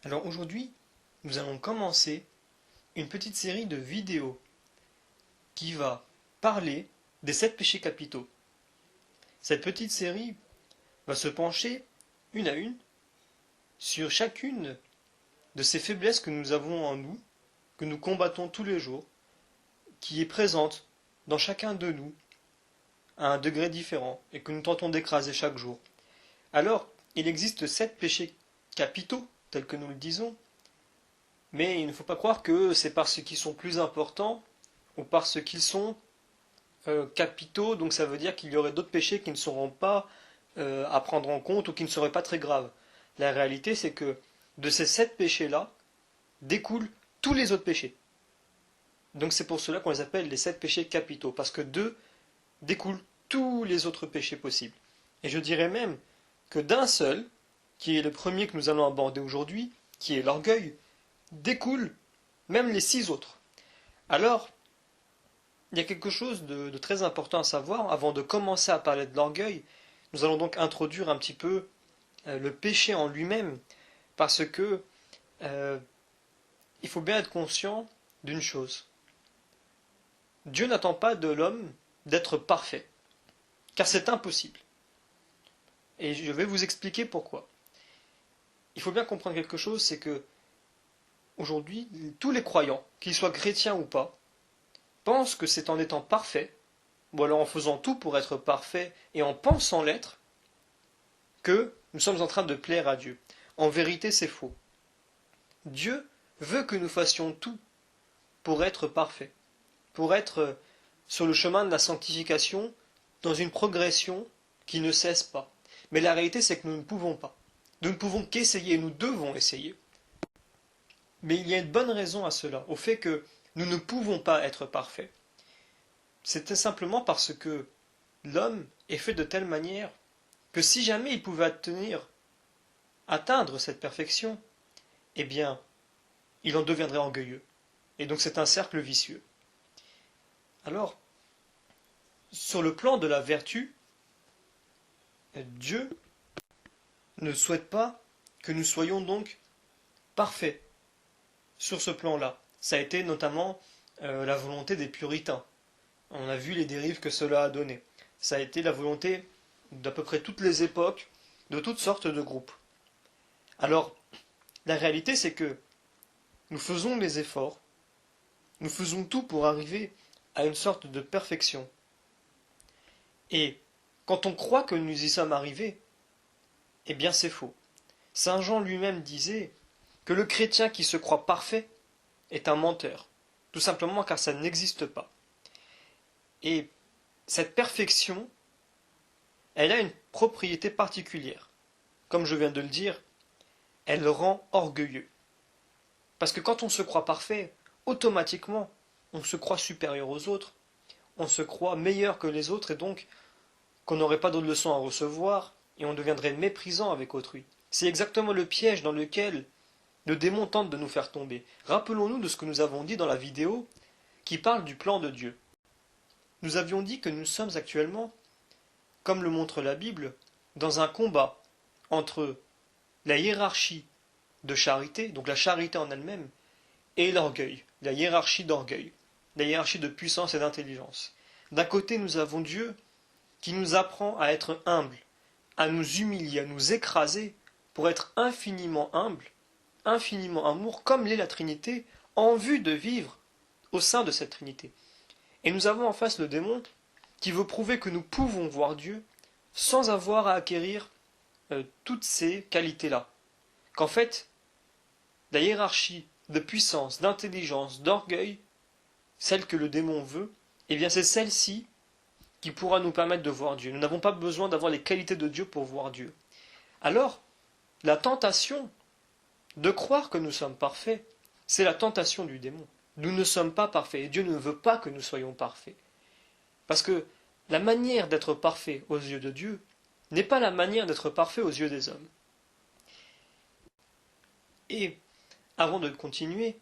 Alors aujourd'hui, nous allons commencer une petite série de vidéos qui va parler des 7 péchés capitaux. Cette petite série va se pencher une à une sur chacune de ces faiblesses que nous avons en nous, que nous combattons tous les jours, qui est présente dans chacun de nous à un degré différent et que nous tentons d'écraser chaque jour. Alors, il existe 7 péchés capitaux, tels que nous le disons, mais il ne faut pas croire que c'est parce qu'ils sont plus importants ou parce qu'ils sont capitaux, donc ça veut dire qu'il y aurait d'autres péchés qui ne seront pas à prendre en compte ou qui ne seraient pas très graves. La réalité, c'est que de ces 7 péchés-là découlent tous les autres péchés. Donc c'est pour cela qu'on les appelle les 7 péchés capitaux, parce que d'eux découlent tous les autres péchés possibles. Et je dirais même que d'un seul, qui est le premier que nous allons aborder aujourd'hui, qui est l'orgueil, découlent même les 6 autres. Alors, il y a quelque chose de très important à savoir. Avant de commencer à parler de l'orgueil, nous allons donc introduire un petit peu le péché en lui-même, parce que il faut bien être conscient d'une chose. Dieu n'attend pas de l'homme d'être parfait, car c'est impossible. Et je vais vous expliquer pourquoi. Il faut bien comprendre quelque chose, c'est que aujourd'hui, tous les croyants, qu'ils soient chrétiens ou pas, pensent que c'est en étant parfait, ou alors en faisant tout pour être parfait et en pensant l'être, que nous sommes en train de plaire à Dieu. En vérité, c'est faux. Dieu veut que nous fassions tout pour être parfait, pour être sur le chemin de la sanctification, dans une progression qui ne cesse pas. Mais la réalité, c'est que nous ne pouvons pas. Nous ne pouvons qu'essayer, nous devons essayer. Mais il y a une bonne raison à cela, au fait que nous ne pouvons pas être parfaits. C'est simplement parce que l'homme est fait de telle manière que si jamais il pouvait atteindre cette perfection, eh bien, il en deviendrait orgueilleux. Et donc c'est un cercle vicieux. Alors, sur le plan de la vertu, Dieu ne souhaite pas que nous soyons donc parfaits sur ce plan-là. Ça a été notamment la volonté des puritains. On a vu les dérives que cela a donné. Ça a été la volonté d'à peu près toutes les époques, de toutes sortes de groupes. Alors, la réalité, c'est que nous faisons des efforts, nous faisons tout pour arriver à une sorte de perfection. Et quand on croit que nous y sommes arrivés, eh bien c'est faux. Saint Jean lui-même disait que le chrétien qui se croit parfait est un menteur, tout simplement car ça n'existe pas. Et cette perfection, elle a une propriété particulière. Comme je viens de le dire, elle rend orgueilleux. Parce que quand on se croit parfait, automatiquement, on se croit supérieur aux autres, on se croit meilleur que les autres et donc qu'on n'aurait pas d'autres leçons à recevoir et on deviendrait méprisant avec autrui. C'est exactement le piège dans lequel le démon tente de nous faire tomber. Rappelons-nous de ce que nous avons dit dans la vidéo qui parle du plan de Dieu. Nous avions dit que nous sommes actuellement, comme le montre la Bible, dans un combat entre la hiérarchie de charité, donc la charité en elle-même, et l'orgueil, la hiérarchie d'orgueil, la hiérarchie de puissance et d'intelligence. D'un côté, nous avons Dieu qui nous apprend à être humble, à nous humilier, à nous écraser pour être infiniment humble, infiniment amour, comme l'est la Trinité, en vue de vivre au sein de cette Trinité. Et nous avons en face le démon qui veut prouver que nous pouvons voir Dieu sans avoir à acquérir toutes ces qualités-là. Qu'en fait, la hiérarchie de puissance, d'intelligence, d'orgueil, celle que le démon veut, eh bien c'est celle-ci qui pourra nous permettre de voir Dieu. Nous n'avons pas besoin d'avoir les qualités de Dieu pour voir Dieu. Alors, la tentation de croire que nous sommes parfaits, c'est la tentation du démon. Nous ne sommes pas parfaits et Dieu ne veut pas que nous soyons parfaits. Parce que la manière d'être parfait aux yeux de Dieu n'est pas la manière d'être parfait aux yeux des hommes. Et avant de continuer,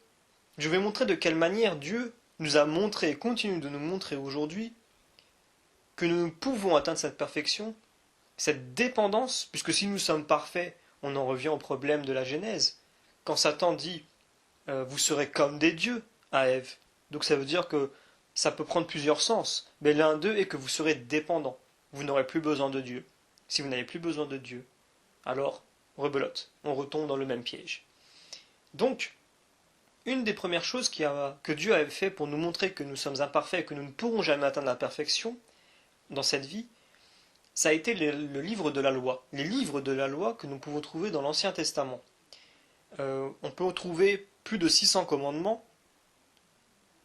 je vais montrer de quelle manière Dieu nous a montré et continue de nous montrer aujourd'hui que nous pouvons atteindre cette perfection, cette dépendance, puisque si nous sommes parfaits, on en revient au problème de la Genèse. quand Satan dit vous serez comme des dieux à Ève. Donc ça veut dire que ça peut prendre plusieurs sens, mais l'un d'eux est que vous serez dépendant. Vous n'aurez plus besoin de Dieu. Si vous n'avez plus besoin de Dieu, alors rebelote, on retombe dans le même piège. Donc, une des premières choses que Dieu avait fait pour nous montrer que nous sommes imparfaits et que nous ne pourrons jamais atteindre la perfection dans cette vie, ça a été le livre de la loi. Les livres de la loi que nous pouvons trouver dans l'Ancien Testament. On peut trouver plus de 600 commandements,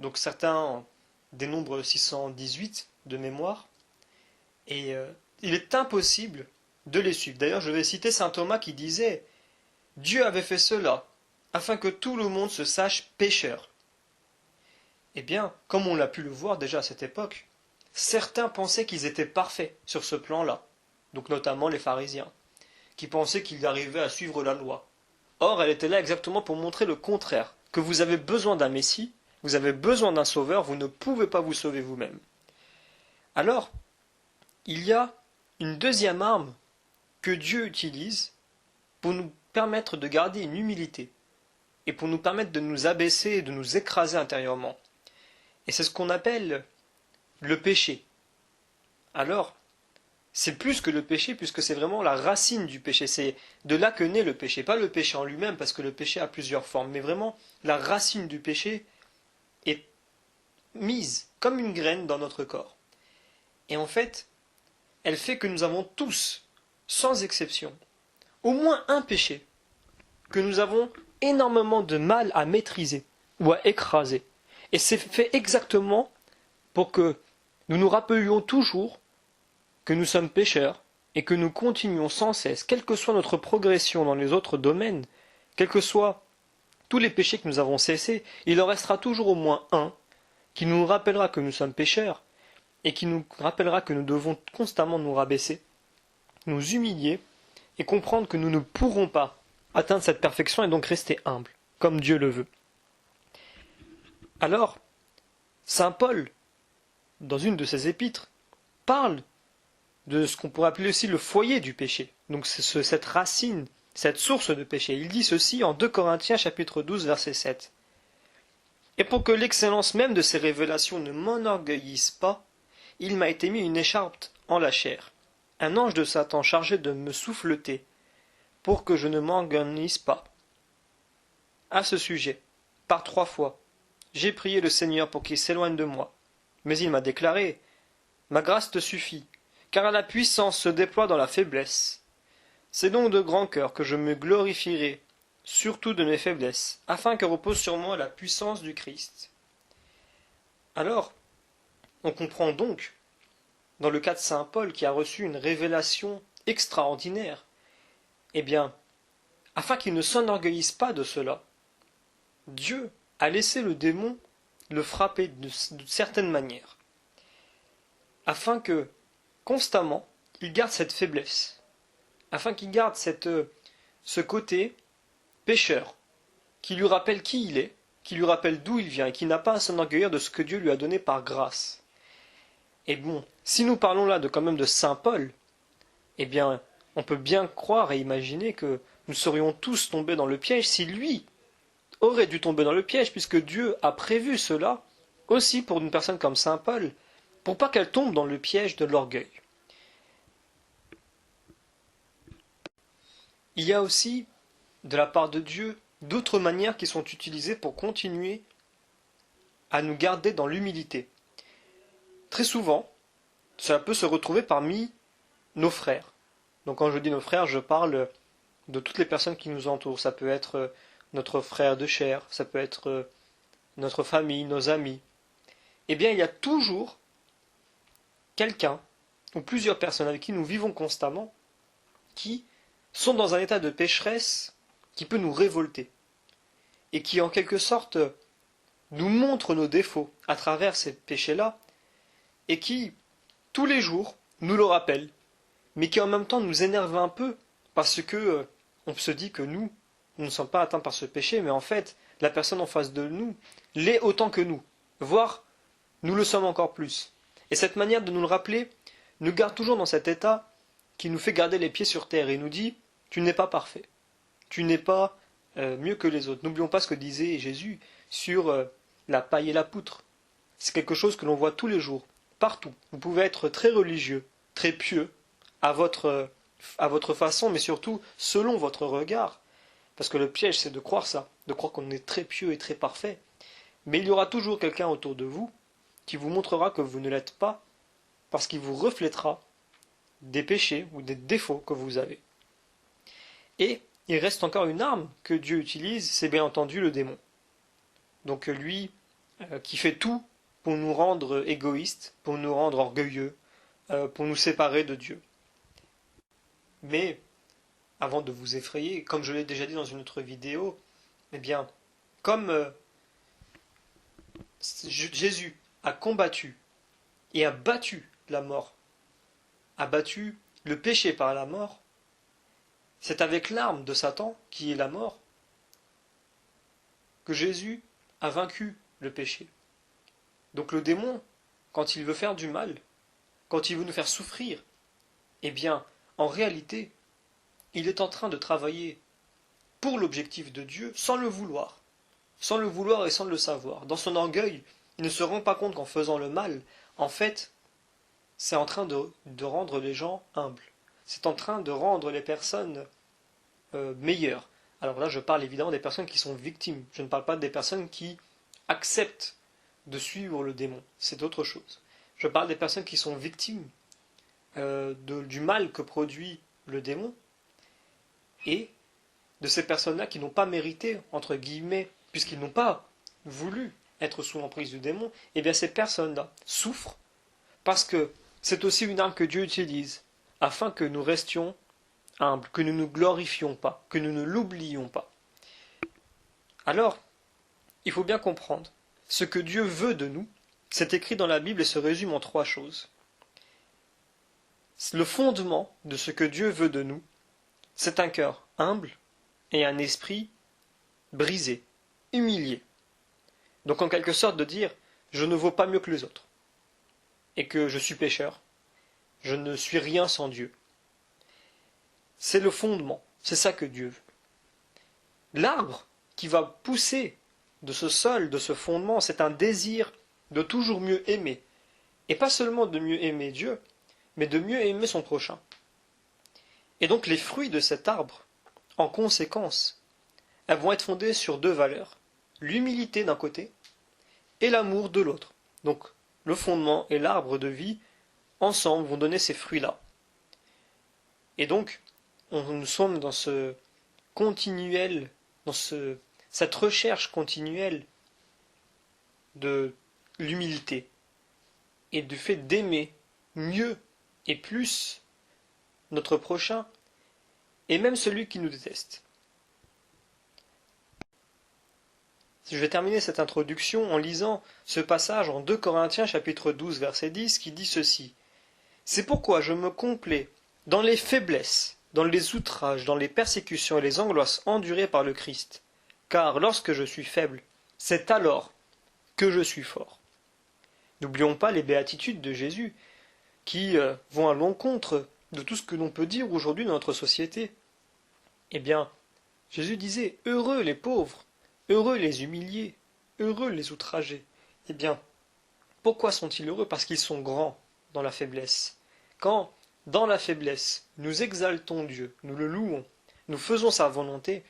donc certains dénombrent 618 de mémoire, et il est impossible de les suivre. D'ailleurs, je vais citer saint Thomas qui disait « Dieu avait fait cela, afin que tout le monde se sache pécheur. » Eh bien, comme on l'a pu le voir déjà à cette époque, certains pensaient qu'ils étaient parfaits sur ce plan-là, donc notamment les pharisiens, qui pensaient qu'ils arrivaient à suivre la loi. Or, elle était là exactement pour montrer le contraire, que vous avez besoin d'un Messie, vous avez besoin d'un sauveur, vous ne pouvez pas vous sauver vous-même. Alors, il y a une deuxième arme que Dieu utilise pour nous permettre de garder une humilité et pour nous permettre de nous abaisser et de nous écraser intérieurement. Et c'est ce qu'on appelle le péché. Alors, c'est plus que le péché puisque c'est vraiment la racine du péché. C'est de là que naît le péché. Pas le péché en lui-même parce que le péché a plusieurs formes, mais vraiment la racine du péché est mise comme une graine dans notre corps. Et en fait, elle fait que nous avons tous, sans exception, au moins un péché que nous avons énormément de mal à maîtriser ou à écraser. Et c'est fait exactement pour que nous nous rappelions toujours que nous sommes pécheurs et que nous continuons sans cesse, quelle que soit notre progression dans les autres domaines, quels que soient tous les péchés que nous avons cessés, il en restera toujours au moins un qui nous rappellera que nous sommes pécheurs et qui nous rappellera que nous devons constamment nous rabaisser, nous humilier et comprendre que nous ne pourrons pas atteindre cette perfection et donc rester humbles, comme Dieu le veut. Alors, saint Paul, dans une de ses épîtres, parle de ce qu'on pourrait appeler aussi le foyer du péché. Donc c'est cette racine, cette source de péché. Il dit ceci en 2 Corinthiens chapitre 12 verset 7. Et pour que l'excellence même de ces révélations ne m'enorgueillisse pas, il m'a été mis une écharpe en la chair, un ange de Satan chargé de me souffleter, pour que je ne m'enorgueillisse pas. À ce sujet, par 3 fois, j'ai prié le Seigneur pour qu'il s'éloigne de moi. Mais il m'a déclaré, ma grâce te suffit, car la puissance se déploie dans la faiblesse. C'est donc de grand cœur que je me glorifierai, surtout de mes faiblesses, afin que repose sur moi la puissance du Christ. Alors, on comprend donc, dans le cas de saint Paul qui a reçu une révélation extraordinaire, eh bien, afin qu'il ne s'enorgueillisse pas de cela, Dieu a laissé le démon le frapper de certaines manières, afin que, constamment, il garde cette faiblesse, afin qu'il garde ce côté pécheur, qui lui rappelle qui il est, qui lui rappelle d'où il vient, et qui n'a pas à s'enorgueillir de ce que Dieu lui a donné par grâce. Et bon, si nous parlons là quand même de saint Paul, eh bien, on peut bien croire et imaginer que nous serions tous tombés dans le piège si lui aurait dû tomber dans le piège, puisque Dieu a prévu cela aussi pour une personne comme saint Paul, pour pas qu'elle tombe dans le piège de l'orgueil. Il y a aussi, de la part de Dieu, d'autres manières qui sont utilisées pour continuer à nous garder dans l'humilité. Très souvent, cela peut se retrouver parmi nos frères. Donc quand je dis nos frères, je parle de toutes les personnes qui nous entourent. Ça peut être notre frère de chair, ça peut être notre famille, nos amis. Eh bien, il y a toujours quelqu'un ou plusieurs personnes avec qui nous vivons constamment qui sont dans un état de pécheresse qui peut nous révolter et qui en quelque sorte nous montrent nos défauts à travers ces péchés-là et qui, tous les jours, nous le rappellent, mais qui en même temps nous énervent un peu parce que on se dit que nous ne sommes pas atteints par ce péché, mais en fait, la personne en face de nous l'est autant que nous, voire nous le sommes encore plus. Et cette manière de nous le rappeler nous garde toujours dans cet état qui nous fait garder les pieds sur terre et nous dit « tu n'es pas parfait, tu n'es pas mieux que les autres. N'oublions pas ce que disait Jésus sur la paille et la poutre. C'est quelque chose que l'on voit tous les jours, partout. Vous pouvez être très religieux, très pieux, à votre façon, mais surtout selon votre regard. Parce que le piège, c'est de croire ça, de croire qu'on est très pieux et très parfait. Mais il y aura toujours quelqu'un autour de vous qui vous montrera que vous ne l'êtes pas, parce qu'il vous reflètera des péchés ou des défauts que vous avez. Et il reste encore une arme que Dieu utilise, c'est bien entendu le démon. Donc lui qui fait tout pour nous rendre égoïstes, pour nous rendre orgueilleux, pour nous séparer de Dieu. Mais, avant de vous effrayer, comme je l'ai déjà dit dans une autre vidéo, eh bien, comme Jésus a combattu et a battu la mort, a battu le péché par la mort, c'est avec l'arme de Satan, qui est la mort, que Jésus a vaincu le péché. Donc le démon, quand il veut faire du mal, quand il veut nous faire souffrir, eh bien, en réalité, il est en train de travailler pour l'objectif de Dieu sans le vouloir et sans le savoir. Dans son orgueil, il ne se rend pas compte qu'en faisant le mal, en fait, c'est en train de rendre les gens humbles. C'est en train de rendre les personnes meilleures. Alors là, je parle évidemment des personnes qui sont victimes. Je ne parle pas des personnes qui acceptent de suivre le démon. C'est autre chose. Je parle des personnes qui sont victimes du mal que produit le démon et de ces personnes-là qui n'ont pas mérité, entre guillemets, puisqu'ils n'ont pas voulu être sous l'emprise du démon, et bien ces personnes-là souffrent parce que c'est aussi une arme que Dieu utilise afin que nous restions humbles, que nous ne nous glorifions pas, que nous ne l'oublions pas. Alors, il faut bien comprendre, ce que Dieu veut de nous, c'est écrit dans la Bible et se résume en 3 choses. Le fondement de ce que Dieu veut de nous, c'est un cœur humble et un esprit brisé, humilié. Donc en quelque sorte de dire, je ne vaux pas mieux que les autres, et que je suis pécheur, je ne suis rien sans Dieu. C'est le fondement, c'est ça que Dieu veut. L'arbre qui va pousser de ce sol, de ce fondement, c'est un désir de toujours mieux aimer, et pas seulement de mieux aimer Dieu, mais de mieux aimer son prochain. Et donc les fruits de cet arbre, en conséquence, elles vont être fondées sur 2 valeurs, l'humilité d'un côté et l'amour de l'autre. Donc le fondement et l'arbre de vie, ensemble, vont donner ces fruits-là. Et donc, nous sommes dans ce continuel, cette recherche continuelle de l'humilité et du fait d'aimer mieux et plus notre prochain et même celui qui nous déteste. Je vais terminer cette introduction en lisant ce passage en 2 Corinthiens chapitre 12 verset 10 qui dit ceci. C'est pourquoi je me complais dans les faiblesses, dans les outrages, dans les persécutions et les angoisses endurées par le Christ. Car lorsque je suis faible, c'est alors que je suis fort. N'oublions pas les béatitudes de Jésus qui vont à l'encontre de tout ce que l'on peut dire aujourd'hui dans notre société. Eh bien, Jésus disait « Heureux les pauvres, heureux les humiliés, heureux les outragés. » Eh bien, pourquoi sont-ils heureux? Parce qu'ils sont grands dans la faiblesse. Quand, dans la faiblesse, nous exaltons Dieu, nous le louons, nous faisons sa volonté,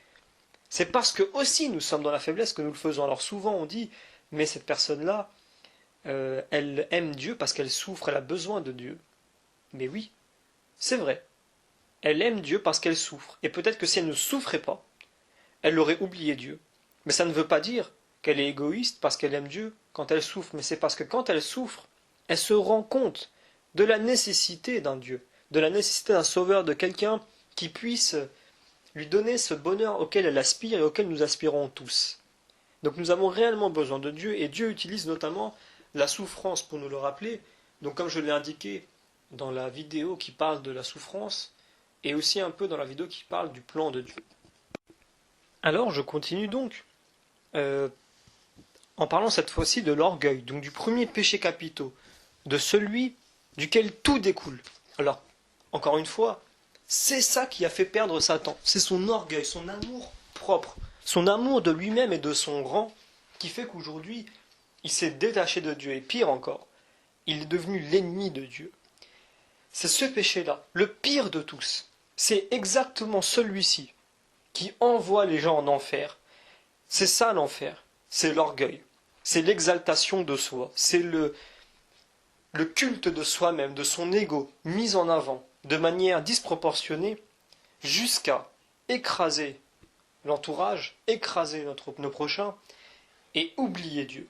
c'est parce que aussi nous sommes dans la faiblesse que nous le faisons. Alors souvent on dit, mais cette personne-là, elle aime Dieu parce qu'elle souffre, elle a besoin de Dieu. Mais oui, c'est vrai. Elle aime Dieu parce qu'elle souffre. Et peut-être que si elle ne souffrait pas, elle aurait oublié Dieu. Mais ça ne veut pas dire qu'elle est égoïste parce qu'elle aime Dieu quand elle souffre. Mais c'est parce que quand elle souffre, elle se rend compte de la nécessité d'un Dieu, de la nécessité d'un sauveur, de quelqu'un qui puisse lui donner ce bonheur auquel elle aspire et auquel nous aspirons tous. Donc nous avons réellement besoin de Dieu et Dieu utilise notamment la souffrance pour nous le rappeler. Donc comme je l'ai indiqué dans la vidéo qui parle de la souffrance et aussi un peu dans la vidéo qui parle du plan de Dieu. Alors je continue donc en parlant cette fois-ci de l'orgueil, donc du premier péché capitaux, de celui duquel tout découle. Alors, encore une fois, c'est ça qui a fait perdre Satan, c'est son orgueil, son amour propre, son amour de lui-même et de son rang, qui fait qu'aujourd'hui, il s'est détaché de Dieu, et pire encore, il est devenu l'ennemi de Dieu. C'est ce péché-là, le pire de tous. C'est exactement celui-ci qui envoie les gens en enfer. C'est ça l'enfer, c'est l'orgueil, c'est l'exaltation de soi, c'est le culte de soi-même, de son ego, mis en avant, de manière disproportionnée, jusqu'à écraser l'entourage, écraser nos prochains, et oublier Dieu.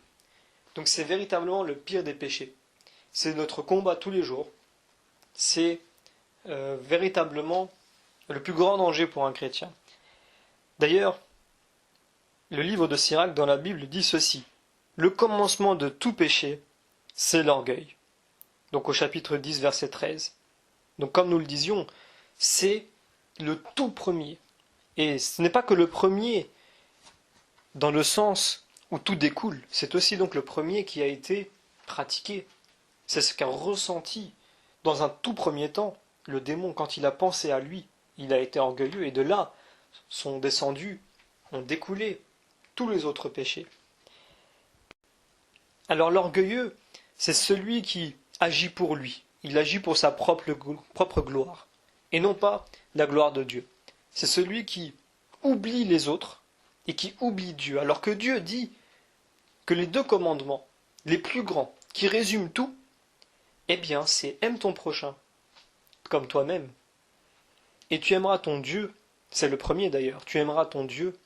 Donc c'est véritablement le pire des péchés. C'est notre combat tous les jours. C'est véritablement le plus grand danger pour un chrétien. D'ailleurs, le livre de Sirach dans la Bible dit ceci. Le commencement de tout péché, c'est l'orgueil. Donc au chapitre 10, verset 13. Donc comme nous le disions, c'est le tout premier. Et ce n'est pas que le premier dans le sens où tout découle, c'est aussi donc le premier qui a été pratiqué. C'est ce qu'a ressenti dans un tout premier temps le démon quand il a pensé à lui. Il a été orgueilleux et de là sont descendus, ont découlé tous les autres péchés. Alors l'orgueilleux, c'est celui qui agit pour lui. Il agit pour sa propre gloire et non pas la gloire de Dieu. C'est celui qui oublie les autres et qui oublie Dieu. Alors que Dieu dit que les deux commandements, les plus grands, qui résument tout, eh bien c'est aime ton prochain comme toi-même. Et tu aimeras ton Dieu, c'est le premier d'ailleurs, tu aimeras ton Dieu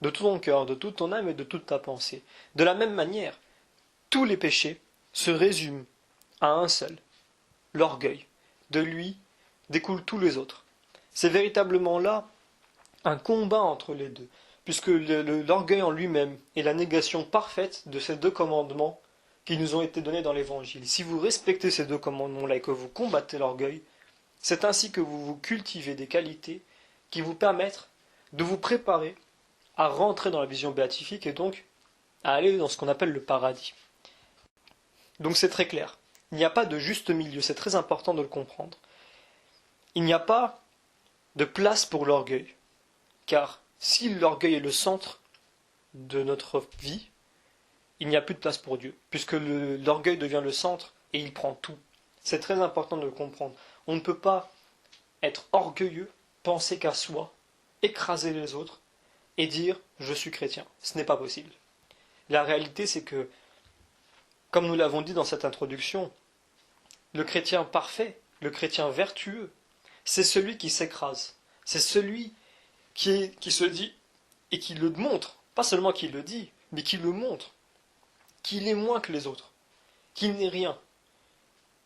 de tout ton cœur, de toute ton âme et de toute ta pensée. De la même manière, tous les péchés se résument à un seul, l'orgueil. De lui découlent tous les autres. C'est véritablement là un combat entre les deux, puisque l'orgueil en lui-même est la négation parfaite de ces deux commandements qui nous ont été donnés dans l'Évangile. Si vous respectez ces deux commandements-là et que vous combattez l'orgueil, c'est ainsi que vous vous cultivez des qualités qui vous permettent de vous préparer à rentrer dans la vision béatifique et donc à aller dans ce qu'on appelle le paradis. Donc c'est très clair. Il n'y a pas de juste milieu, c'est très important de le comprendre. Il n'y a pas de place pour l'orgueil. Car si l'orgueil est le centre de notre vie, il n'y a plus de place pour Dieu, puisque l'orgueil devient le centre et il prend tout. C'est très important de le comprendre. On ne peut pas être orgueilleux, penser qu'à soi, écraser les autres et dire « je suis chrétien ». Ce n'est pas possible. La réalité, c'est que, comme nous l'avons dit dans cette introduction, le chrétien parfait, le chrétien vertueux, c'est celui qui s'écrase. C'est celui qui se dit et qui le montre, pas seulement qui le dit, mais qui le montre, qu'il est moins que les autres, qu'il n'est rien,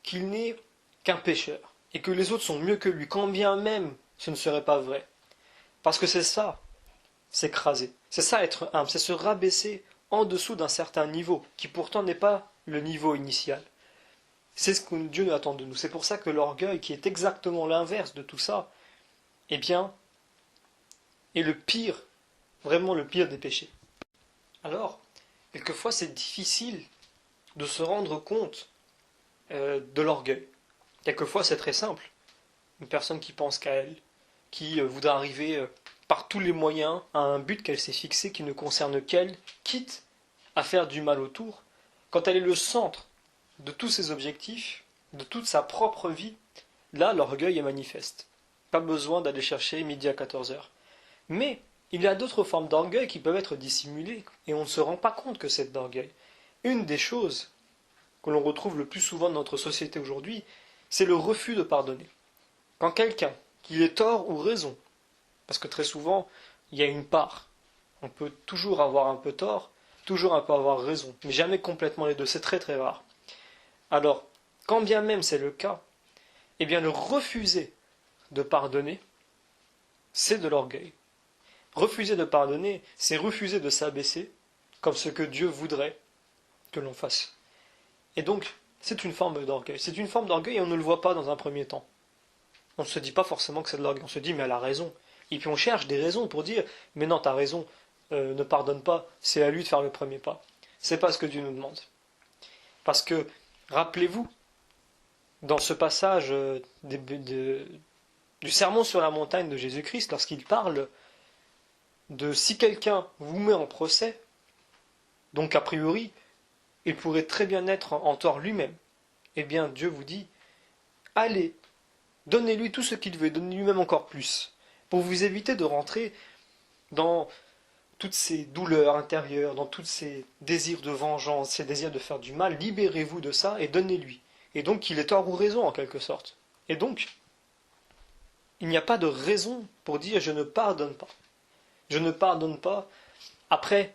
qu'il n'est qu'un pécheur, et que les autres sont mieux que lui, quand bien même ce ne serait pas vrai. Parce que c'est ça, s'écraser, c'est ça être humble, c'est se rabaisser en dessous d'un certain niveau, qui pourtant n'est pas le niveau initial. C'est ce que Dieu attend de nous. C'est pour ça que l'orgueil, qui est exactement l'inverse de tout ça, eh bien, est le pire, vraiment le pire des péchés. Alors, quelquefois c'est difficile de se rendre compte de l'orgueil. Quelquefois c'est très simple. Une personne qui pense qu'à elle, qui voudra arriver par tous les moyens à un but qu'elle s'est fixé qui ne concerne qu'elle, quitte à faire du mal autour, quand elle est le centre de tous ses objectifs, de toute sa propre vie, là l'orgueil est manifeste. Pas besoin d'aller chercher midi à 14 heures. Mais il y a d'autres formes d'orgueil qui peuvent être dissimulées et on ne se rend pas compte que c'est de l'orgueil. Une des choses que l'on retrouve le plus souvent dans notre société aujourd'hui, c'est le refus de pardonner. Quand quelqu'un, qu'il ait tort ou raison, parce que très souvent, il y a une part, on peut toujours avoir un peu tort, toujours un peu avoir raison, mais jamais complètement les deux, c'est très très rare. Alors, quand bien même c'est le cas, eh bien le refuser de pardonner, c'est de l'orgueil. Refuser de pardonner, c'est refuser de s'abaisser, comme ce que Dieu voudrait que l'on fasse. Et donc, c'est une forme d'orgueil. C'est une forme d'orgueil et on ne le voit pas dans un premier temps. On ne se dit pas forcément que c'est de l'orgueil. On se dit, mais elle a raison. Et puis on cherche des raisons pour dire, mais non, t'as raison, ne pardonne pas, c'est à lui de faire le premier pas. C'est pas ce que Dieu nous demande. Parce que, rappelez-vous, dans ce passage du sermon sur la montagne de Jésus-Christ, lorsqu'il parle de si quelqu'un vous met en procès, donc a priori, il pourrait très bien être en tort lui-même. Eh bien, Dieu vous dit, allez, donnez-lui tout ce qu'il veut, donnez-lui même encore plus, pour vous éviter de rentrer dans toutes ces douleurs intérieures, dans tous ces désirs de vengeance, ces désirs de faire du mal. Libérez-vous de ça et donnez-lui. Et donc, qu'il ait tort ou raison, en quelque sorte. Et donc, il n'y a pas de raison pour dire je ne pardonne pas. Je ne pardonne pas. Après,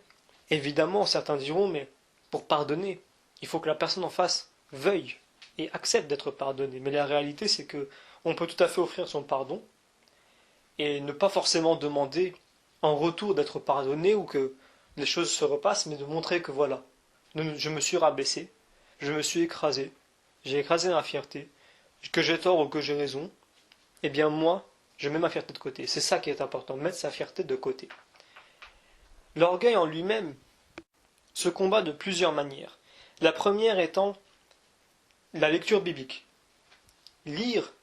évidemment, certains diront, mais pour pardonner, il faut que la personne en face veuille et accepte d'être pardonnée. Mais la réalité, c'est que on peut tout à fait offrir son pardon et ne pas forcément demander en retour d'être pardonné ou que les choses se repassent, mais de montrer que voilà, je me suis rabaissé, je me suis écrasé, j'ai écrasé ma fierté, que j'ai tort ou que j'ai raison, eh bien moi, je mets ma fierté de côté. C'est ça qui est important, mettre sa fierté de côté. L'orgueil en lui-même se combat de plusieurs manières. La première étant la lecture biblique. Lire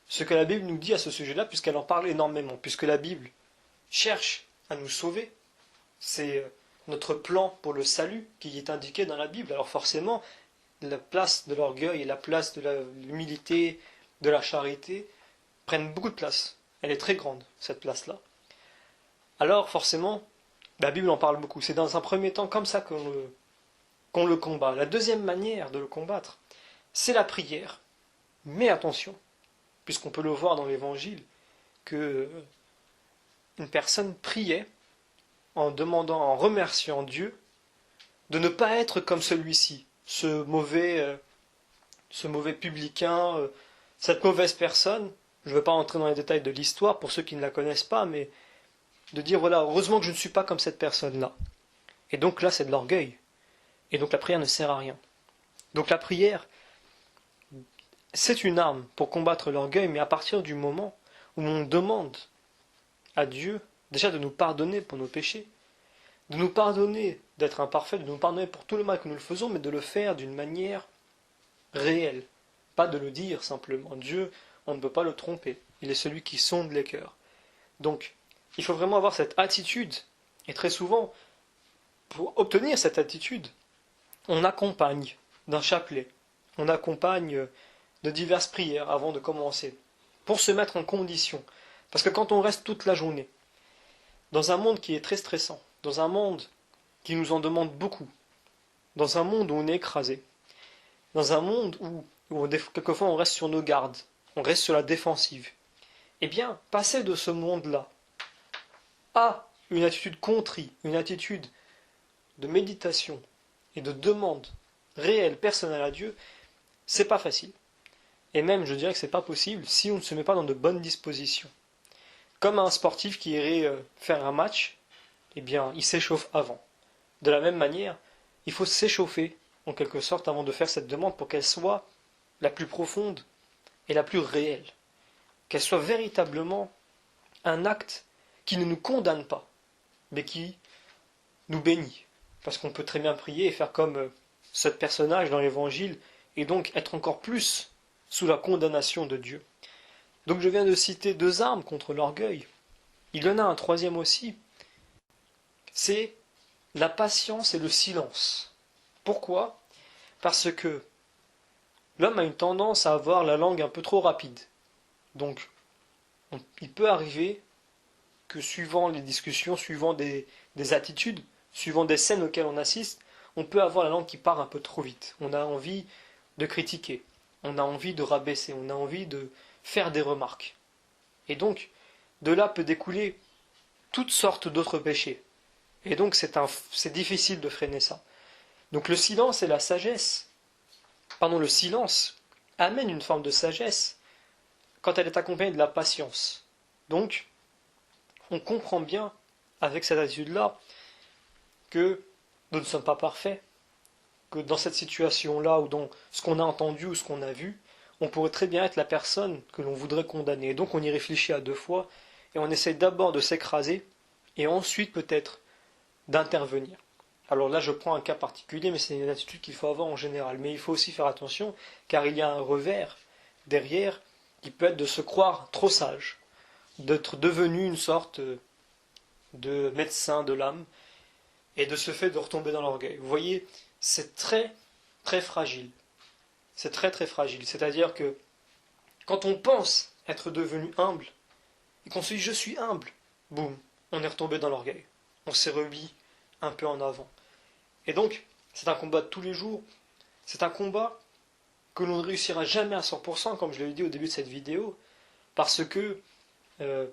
ce que la Bible nous dit à ce sujet-là, puisqu'elle en parle énormément, puisque la Bible cherche à nous sauver. C'est notre plan pour le salut qui est indiqué dans la Bible. Alors forcément, la place de l'orgueil et la place de l'humilité, de la charité, prennent beaucoup de place. Elle est très grande, cette place-là. Alors forcément, la Bible en parle beaucoup. C'est dans un premier temps comme ça qu'on le combat. La deuxième manière de le combattre, c'est la prière. Mais attention, puisqu'on peut le voir dans l'Évangile, que une personne priait en demandant, en remerciant Dieu de ne pas être comme celui-ci, ce mauvais publicain, cette mauvaise personne. Je ne veux pas entrer dans les détails de l'histoire pour ceux qui ne la connaissent pas, mais de dire voilà, heureusement que je ne suis pas comme cette personne-là. Et donc là, c'est de l'orgueil. Et donc la prière ne sert à rien. Donc la prière, c'est une arme pour combattre l'orgueil, mais à partir du moment où on demande à Dieu déjà de nous pardonner pour nos péchés, de nous pardonner d'être imparfaits, de nous pardonner pour tout le mal que nous le faisons, mais de le faire d'une manière réelle, pas de le dire simplement. Dieu, on ne peut pas le tromper, il est celui qui sonde les cœurs. Donc, il faut vraiment avoir cette attitude, et très souvent, pour obtenir cette attitude, on accompagne d'un chapelet, on accompagne de diverses prières avant de commencer, pour se mettre en condition. Parce que quand on reste toute la journée, dans un monde qui est très stressant, dans un monde qui nous en demande beaucoup, dans un monde où on est écrasé, dans un monde où quelquefois on reste sur nos gardes, on reste sur la défensive, eh bien, passer de ce monde-là à une attitude contrie, une attitude de méditation et de demande réelle, personnelle à Dieu, c'est pas facile. Et même, je dirais que c'est pas possible si on ne se met pas dans de bonnes dispositions. Comme un sportif qui irait faire un match, eh bien, il s'échauffe avant. De la même manière, il faut s'échauffer, en quelque sorte, avant de faire cette demande pour qu'elle soit la plus profonde et la plus réelle. Qu'elle soit véritablement un acte qui ne nous condamne pas, mais qui nous bénit. Parce qu'on peut très bien prier et faire comme ce personnage dans l'Évangile, et donc être encore plus sous la condamnation de Dieu. Donc je viens de citer deux armes contre l'orgueil. Il y en a un troisième aussi, c'est la patience et le silence. Pourquoi ? Parce que l'homme a une tendance à avoir la langue un peu trop rapide. Donc, il peut arriver que suivant les discussions, suivant des attitudes, suivant des scènes auxquelles on assiste, on peut avoir la langue qui part un peu trop vite. On a envie de critiquer, on a envie de rabaisser, on a envie de faire des remarques. Et donc, de là peut découler toutes sortes d'autres péchés. Et donc, c'est difficile de freiner ça. Donc, le silence et la sagesse, le silence amène une forme de sagesse quand elle est accompagnée de la patience. Donc, on comprend bien, avec cette attitude-là, que nous ne sommes pas parfaits, que dans cette situation-là, ou dans ce qu'on a entendu ou ce qu'on a vu, on pourrait très bien être la personne que l'on voudrait condamner. Et donc on y réfléchit à deux fois, et on essaie d'abord de s'écraser, et ensuite peut-être d'intervenir. Alors là je prends un cas particulier, mais c'est une attitude qu'il faut avoir en général. Mais il faut aussi faire attention, car il y a un revers derrière, qui peut être de se croire trop sage, d'être devenu une sorte de médecin de l'âme, et de ce fait de retomber dans l'orgueil. Vous voyez, c'est très très fragile. C'est très très fragile. C'est-à-dire que quand on pense être devenu humble, et qu'on se dit je suis humble, boum, on est retombé dans l'orgueil. On s'est remis un peu en avant. Et donc, c'est un combat de tous les jours. C'est un combat que l'on ne réussira jamais à 100%, comme je l'ai dit au début de cette vidéo, parce que euh,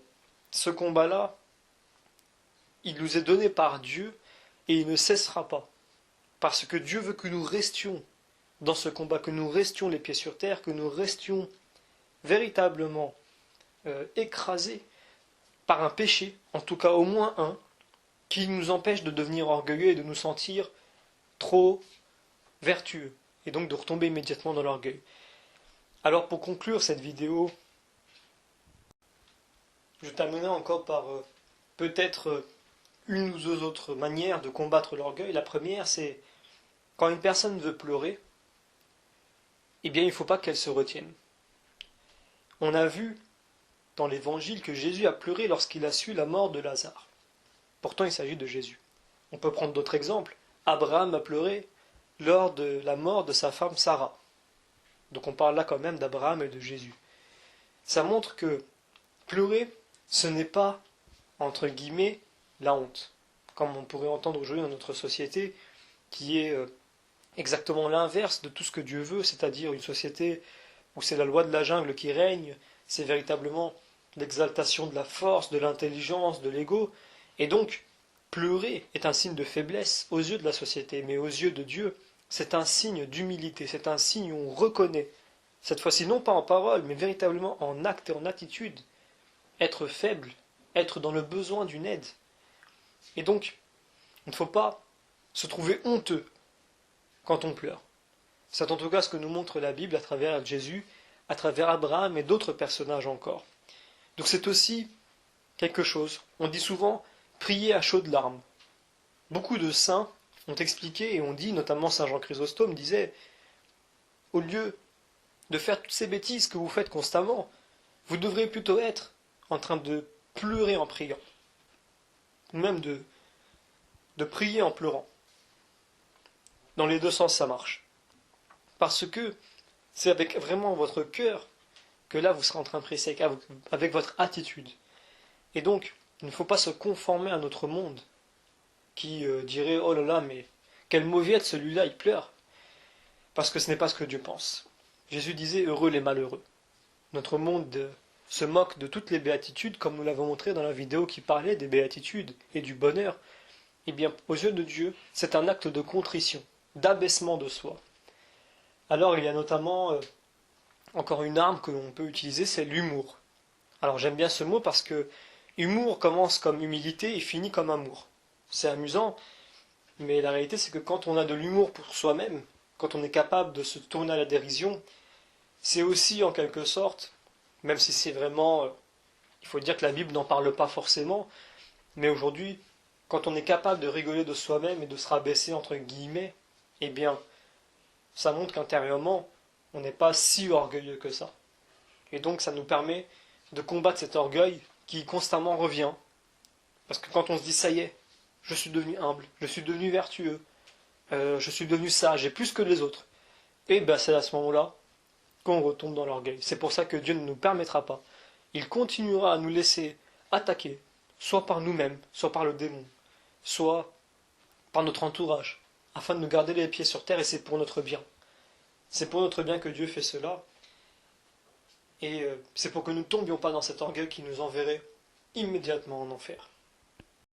ce combat-là, il nous est donné par Dieu et il ne cessera pas. Parce que Dieu veut que nous restions dans ce combat, que nous restions les pieds sur terre, que nous restions véritablement écrasés par un péché, en tout cas au moins un, qui nous empêche de devenir orgueilleux et de nous sentir trop vertueux, et donc de retomber immédiatement dans l'orgueil. Alors pour conclure cette vidéo, je terminerai encore par peut-être une ou deux autres manières de combattre l'orgueil. La première, c'est quand une personne veut pleurer, eh bien il ne faut pas qu'elle se retienne. On a vu dans l'évangile que Jésus a pleuré lorsqu'il a su la mort de Lazare. Pourtant il s'agit de Jésus. On peut prendre d'autres exemples. Abraham a pleuré lors de la mort de sa femme Sarah. Donc on parle là quand même d'Abraham et de Jésus. Ça montre que pleurer, ce n'est pas, entre guillemets, la honte, comme on pourrait entendre aujourd'hui dans notre société, qui est exactement l'inverse de tout ce que Dieu veut, c'est-à-dire une société où c'est la loi de la jungle qui règne, c'est véritablement l'exaltation de la force, de l'intelligence, de l'ego, et donc pleurer est un signe de faiblesse aux yeux de la société, mais aux yeux de Dieu, c'est un signe d'humilité, c'est un signe où on reconnaît, cette fois-ci non pas en parole, mais véritablement en acte et en attitude, être faible, être dans le besoin d'une aide. Et donc, il ne faut pas se trouver honteux quand on pleure. C'est en tout cas ce que nous montre la Bible à travers Jésus, à travers Abraham et d'autres personnages encore. Donc c'est aussi quelque chose. On dit souvent prier à chaudes larmes. Beaucoup de saints ont expliqué et ont dit, notamment Saint Jean Chrysostome disait, au lieu de faire toutes ces bêtises que vous faites constamment, vous devrez plutôt être en train de pleurer en priant, ou même de prier en pleurant. Dans les deux sens, ça marche. Parce que c'est avec vraiment votre cœur que là, vous serez en train de prier avec votre attitude. Et donc, il ne faut pas se conformer à notre monde qui dirait « Oh là là, mais quelle mauviette celui-là, il pleure !» Parce que ce n'est pas ce que Dieu pense. Jésus disait « Heureux les malheureux ». Notre monde se moque de toutes les béatitudes, comme nous l'avons montré dans la vidéo qui parlait des béatitudes et du bonheur. Eh bien, aux yeux de Dieu, c'est un acte de contrition, d'abaissement de soi. Alors, il y a notamment encore une arme que l'on peut utiliser, c'est l'humour. Alors, j'aime bien ce mot parce que humour commence comme humilité et finit comme amour. C'est amusant, mais la réalité, c'est que quand on a de l'humour pour soi-même, quand on est capable de se tourner à la dérision, c'est aussi en quelque sorte, même si c'est vraiment, il faut dire que la Bible n'en parle pas forcément, mais aujourd'hui, quand on est capable de rigoler de soi-même et de se rabaisser entre guillemets, eh bien, ça montre qu'intérieurement, on n'est pas si orgueilleux que ça. Et donc, ça nous permet de combattre cet orgueil qui constamment revient. Parce que quand on se dit, ça y est, je suis devenu humble, je suis devenu vertueux, je suis devenu sage, et plus que les autres, et ben c'est à ce moment-là qu'on retombe dans l'orgueil. C'est pour ça que Dieu ne nous permettra pas. Il continuera à nous laisser attaquer, soit par nous-mêmes, soit par le démon, soit par notre entourage, afin de nous garder les pieds sur terre, et c'est pour notre bien. C'est pour notre bien que Dieu fait cela, et c'est pour que nous ne tombions pas dans cet orgueil qui nous enverrait immédiatement en enfer.